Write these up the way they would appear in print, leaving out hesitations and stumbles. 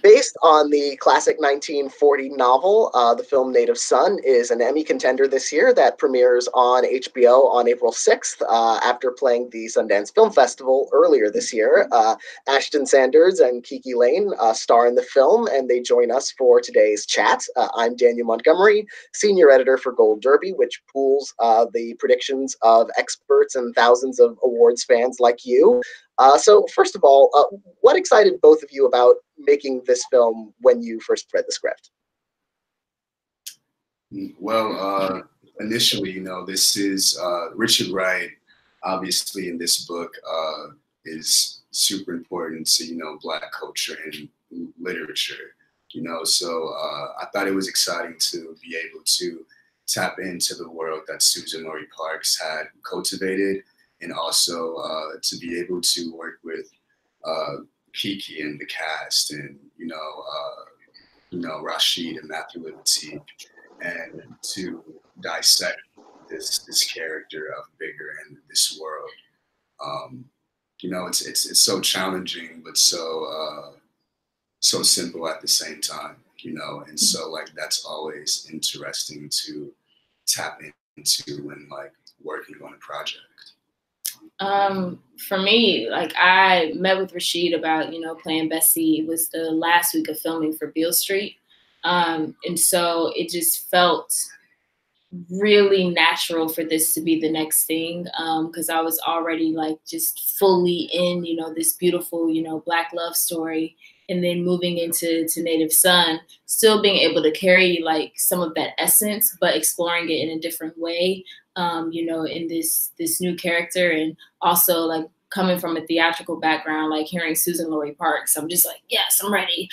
Based on the classic 1940 novel, the film Native Son is an Emmy contender this year that premieres on HBO on April 6th after playing the Sundance Film Festival earlier this year. Ashton Sanders and KiKi Layne star in the film, and they join us for today's chat. I'm Daniel Montgomery, senior editor for Gold Derby, which pools the predictions of experts and thousands of awards fans like you. So first of all, what excited both of you about making this film when you first read the script? Well, initially, this is Richard Wright, obviously in this book, is super important to, Black culture and literature, so I thought it was exciting to be able to tap into the world that Suzan-Lori Parks had cultivated, and also to be able to work with KiKi and the cast, and Rashid and Matthew Liberty, and to dissect this character of Bigger and this world. It's so challenging, but so simple at the same time. And so like that's always interesting to tap into when like working on a project. For me, like I met with Rashid about, playing Bessie. It was the last week of filming for Beale Street. And so it just felt really natural for this to be the next thing. Cause I was already like just fully in, this beautiful, Black love story. And then moving into Native Son, still being able to carry like some of that essence, but exploring it in a different way, in this new character. And also like coming from a theatrical background, like hearing Suzan-Lori Parks, I'm just like, yes, I'm ready.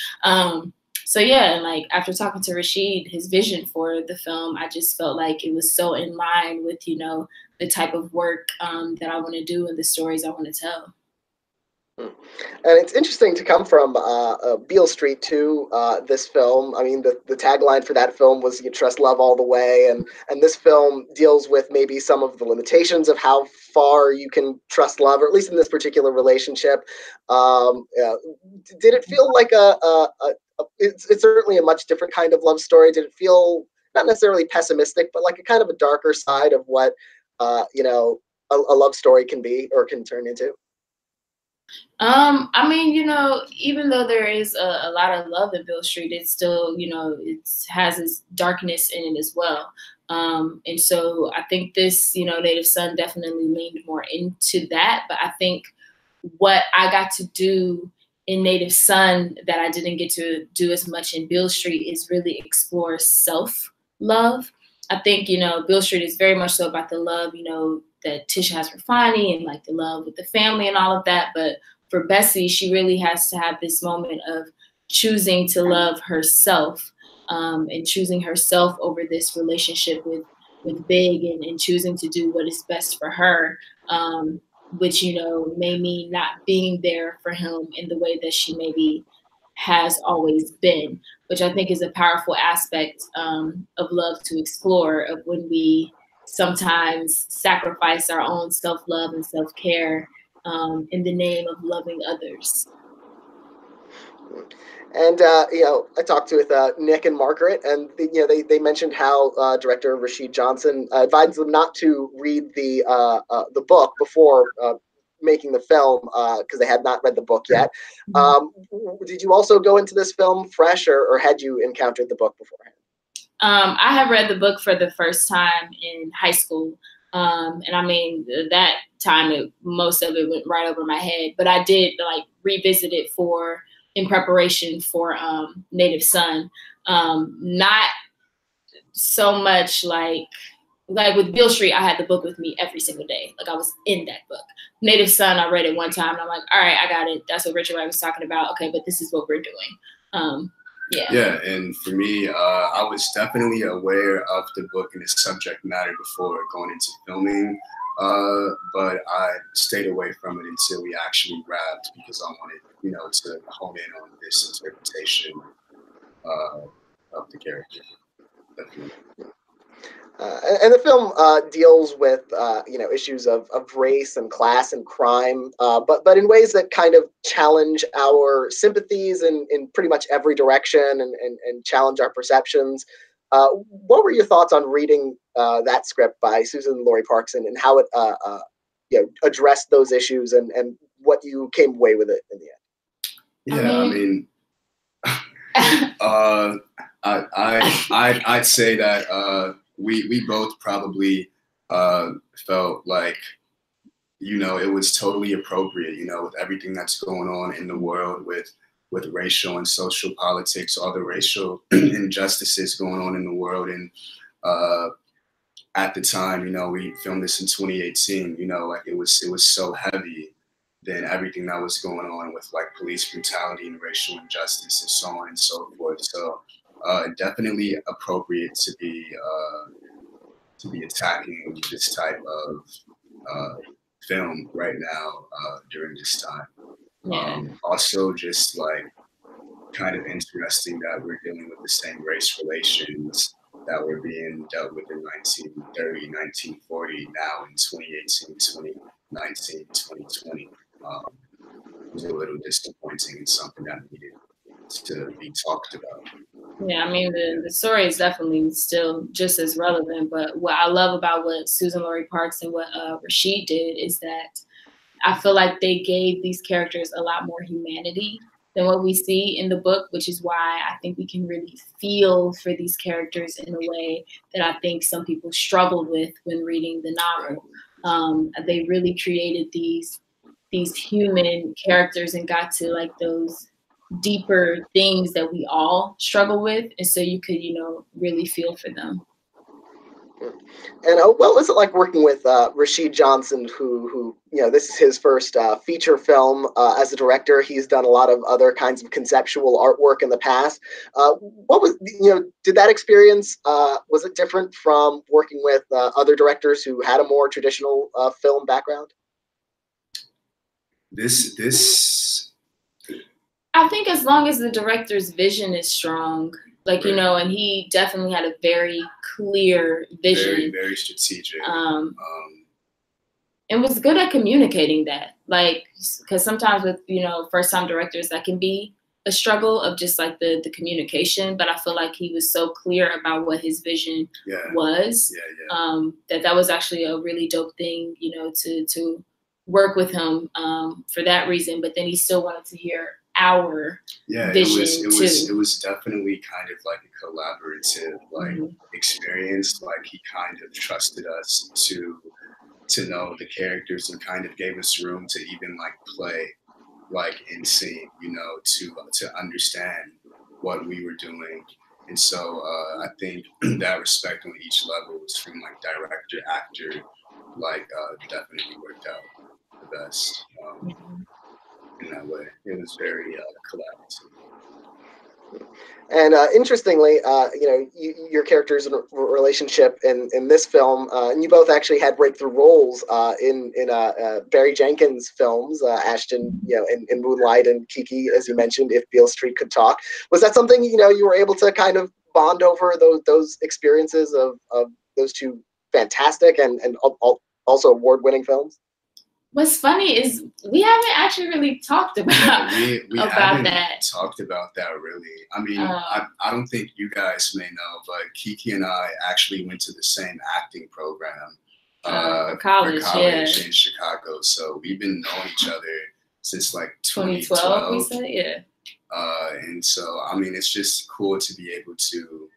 So yeah, and like after talking to Rashid, his vision for the film, I just felt like it was so in line with, the type of work that I want to do and the stories I want to tell. And it's interesting to come from Beale Street to this film. I mean, the tagline for that film was "You trust love all the way," and this film deals with maybe some of the limitations of how far you can trust love, or at least in this particular relationship. Did it feel like it's certainly a much different kind of love story? Did it feel not necessarily pessimistic, but like a kind of a darker side of what a love story can be or can turn into? I mean, even though there is a lot of love in Beale Street, it's still, it has its darkness in it as well. And so I think this, Native Son definitely leaned more into that. But I think what I got to do in Native Son that I didn't get to do as much in Beale Street is really explore self-love. I think, Beale Street is very much so about the love, that Tisha has for Fonnie and like the love with the family and all of that. But for Bessie, she really has to have this moment of choosing to love herself and choosing herself over this relationship with Big, and choosing to do what is best for her, which, may mean not being there for him in the way that she maybe has always been, which I think is a powerful aspect of love to explore, of when we sometimes sacrifice our own self-love and self-care in the name of loving others. And I talked with Nick and Margaret, and they mentioned how director Rashid Johnson advised them not to read the book before making the film because they had not read the book yet. Did you also go into this film fresh, or had you encountered the book beforehand? I have read the book for the first time in high school. And I mean, that time, most of it went right over my head, but I did like revisit it in preparation for Native Son. Not so much like with Beale Street, I had the book with me every single day. Like I was in that book. Native Son, I read it one time and I'm like, all right, I got it. That's what Richard Wright was talking about. Okay, but this is what we're doing. Yeah, and for me, I was definitely aware of the book and its subject matter before going into filming, but I stayed away from it until we actually wrapped, because I wanted, to hone in on this interpretation of the character. Definitely. And the film deals with issues of race and class and crime, but in ways that kind of challenge our sympathies in pretty much every direction and challenge our perceptions. What were your thoughts on reading that script by Susan Laurie Parkson and how it addressed those issues and what you came away with it in the end? Yeah, I'd say that we both probably felt like, it was totally appropriate, with everything that's going on in the world with racial and social politics, all the racial injustices going on in the world. And at the time, we filmed this in 2018, like it was so heavy than everything that was going on with like police brutality and racial injustice and so on and so forth. So definitely appropriate to be attacking this type of film right now during this time. Yeah. Also, just like kind of interesting that we're dealing with the same race relations that were being dealt with in 1930, 1940, now in 2018, 2019, 2020. It was a little disappointing and something that needed to be talked about. Yeah, I mean, the story is definitely still just as relevant, but what I love about what Susan Laurie Parks and what Rashid did is that I feel like they gave these characters a lot more humanity than what we see in the book, which is why I think we can really feel for these characters in a way that I think some people struggled with when reading the novel. They really created these human characters and got to like those deeper things that we all struggle with, and so you could really feel for them. And what was it like working with Rashid Johnson, who this is his first feature film as a director? He's done a lot of other kinds of conceptual artwork in the past. What was did that experience, was it different from working with other directors who had a more traditional film background? I think as long as the director's vision is strong, like, right. And he definitely had a very clear vision. Very, very strategic. And was good at communicating that. Like, because sometimes with, first-time directors, that can be a struggle of just like the communication. But I feel like he was so clear about what his vision was. That was actually a really dope thing, to work with him for that reason. But then he still wanted to hear our vision it was definitely kind of like a collaborative experience. Like he kind of trusted us to know the characters and kind of gave us room to even like play like in scene, to understand what we were doing. And so I think that respect on each level was from like director, actor, definitely worked out the best. In that way, it was very collaborative. And interestingly, your characters' relationship in this film, and you both actually had breakthrough roles in Barry Jenkins' films, Ashton, in Moonlight, and KiKi, as you mentioned, If Beale Street Could Talk. Was that something you were able to kind of bond over those experiences of those two fantastic and also award-winning films? What's funny is we haven't actually really talked about we about haven't that. Talked about that really. I mean, I don't think you guys may know, but KiKi and I actually went to the same acting program for college in Chicago. So we've been knowing each other since like 2012. We said, yeah. And so I mean, it's just cool to be able to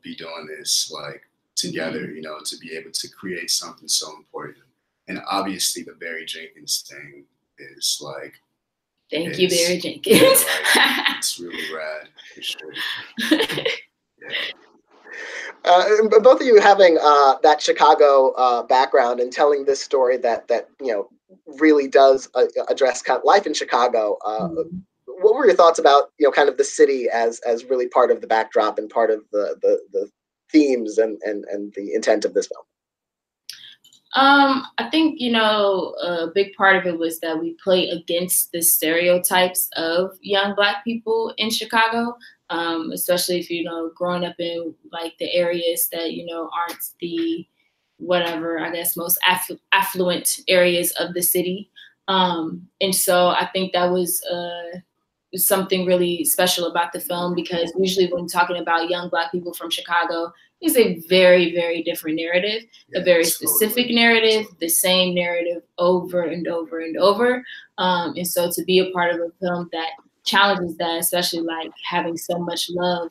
be doing this like together. To be able to create something so important. And obviously, the Barry Jenkins thing is like. Thank you, Barry Jenkins. It's really rad, for sure. Both of you having that Chicago background and telling this story that really does address kind of life in Chicago. What were your thoughts about kind of the city as really part of the backdrop and part of the themes and the intent of this film? I think, a big part of it was that we play against the stereotypes of young Black people in Chicago. especially if, you know, growing up in like the areas that, you know, aren't the whatever, I guess, most affluent areas of the city. And so I think that was something really special about the film, because usually when talking about young Black people from Chicago, it's a very, very different narrative, a very specific narrative, the same narrative over and over and over. And so to be a part of a film that challenges that, especially like having so much love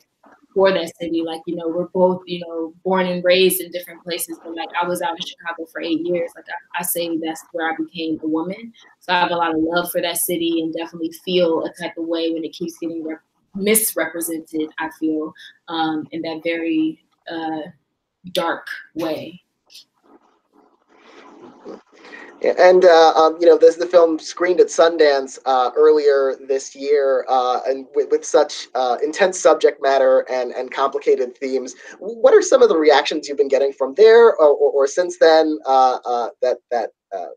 for that city. Like, you know, we're both, you know, born and raised in different places, but like I was out in Chicago for 8 years. Like I say that's where I became a woman. So I have a lot of love for that city, and definitely feel a type of way when it keeps getting misrepresented, I feel, in that very dark way. Yeah, and you know, the film screened at Sundance earlier this year, and with such intense subject matter and complicated themes. What are some of the reactions you've been getting from there, or since then, that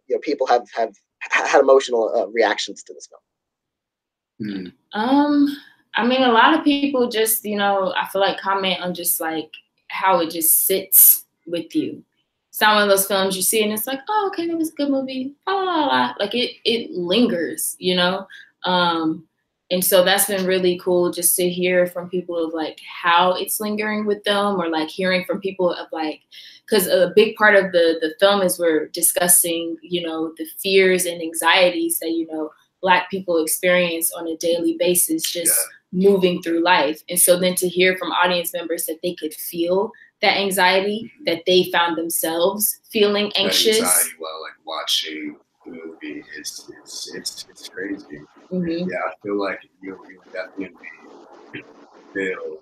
you know, people have had emotional reactions to this film? I mean, a lot of people just, you know, I feel like comment on just like how it just sits with you. It's not one of those films you see and it's like, oh, okay, that was a good movie. La, la, la. Like it lingers, you know? And so that's been really cool, just to hear from people of like how it's lingering with them, or like hearing from people of like, because a big part of the film is we're discussing, you know, the fears and anxieties that, you know, Black people experience on a daily basis, just moving through life. And so then to hear from audience members that they could feel that anxiety, that they found themselves feeling anxious. That anxiety while like watching the movie, it's crazy. Yeah, I feel like you'll definitely feel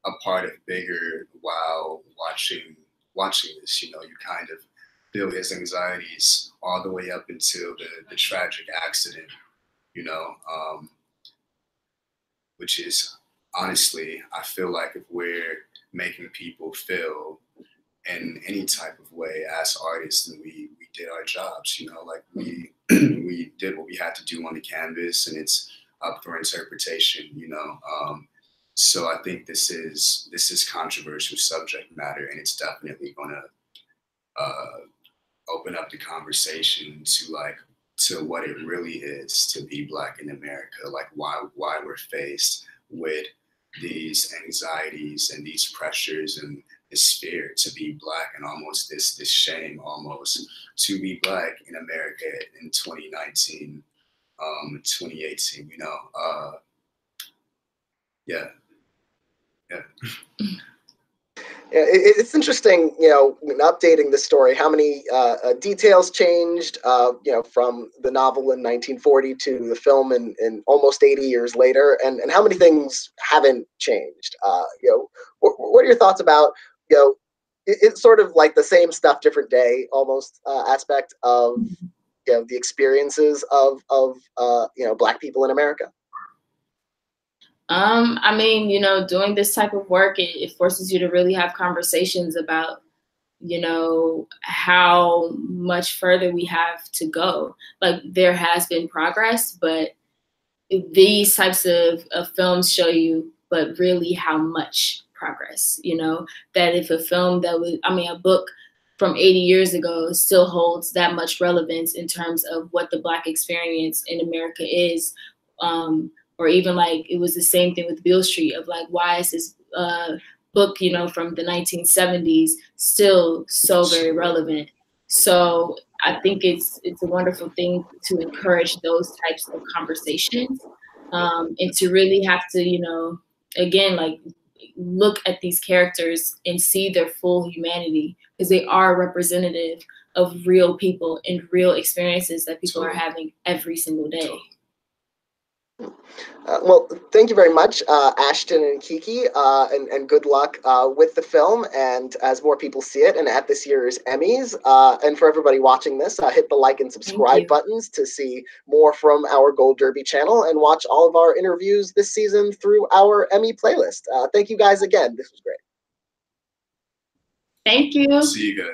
a part of bigger while watching this. You know, you kind of feel his anxieties all the way up until the tragic accident, you know, which is honestly, I feel like if we're making people feel in any type of way as artists, then we did our jobs, you know, like we we did what we had to do on the canvas, and it's up for interpretation, you know. So I think this is controversial subject matter, and it's definitely gonna open up the conversation to what it really is to be Black in America, like why we're faced with these anxieties and these pressures and this fear to be Black, and almost this shame almost to be Black in America in 2019, 2018, you know. Yeah. Yeah, it's interesting, you know, in updating the story, how many details changed, you know, from the novel in 1940 to the film in almost 80 years later, and how many things haven't changed. You know, what are your thoughts about, you know, it's sort of like the same stuff, different day, almost aspect of, you know, the experiences of you know, Black people in America? I mean, you know, doing this type of work, it forces you to really have conversations about, you know, how much further we have to go. Like there has been progress, but these types of films show you, but really how much progress, you know, that if a film that was, I mean, a book from 80 years ago still holds that much relevance in terms of what the Black experience in America is. Or even like it was the same thing with Beale Street, of like, why is this book, you know, from the 1970s still so very relevant? So I think it's a wonderful thing to encourage those types of conversations, and to really have to, you know, again, like look at these characters and see their full humanity, because they are representative of real people and real experiences that people are having every single day. Well, thank you very much, Ashton and KiKi, and good luck with the film, and as more people see it, and at this year's Emmys. And for everybody watching this, hit the like and subscribe buttons to see more from our Gold Derby channel, and watch all of our interviews this season through our Emmy playlist. Thank you guys again. This was great. Thank you. See you guys.